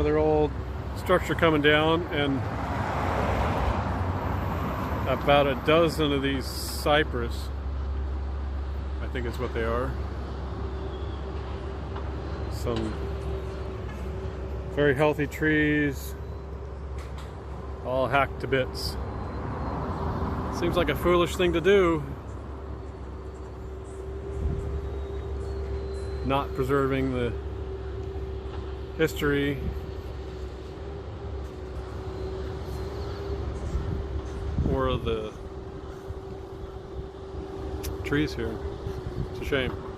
Another old structure coming down, and about a dozen of these cypress, I think is what they are. Some very healthy trees, all hacked to bits. Seems like a foolish thing to do, not preserving the history or the trees here. It's a shame.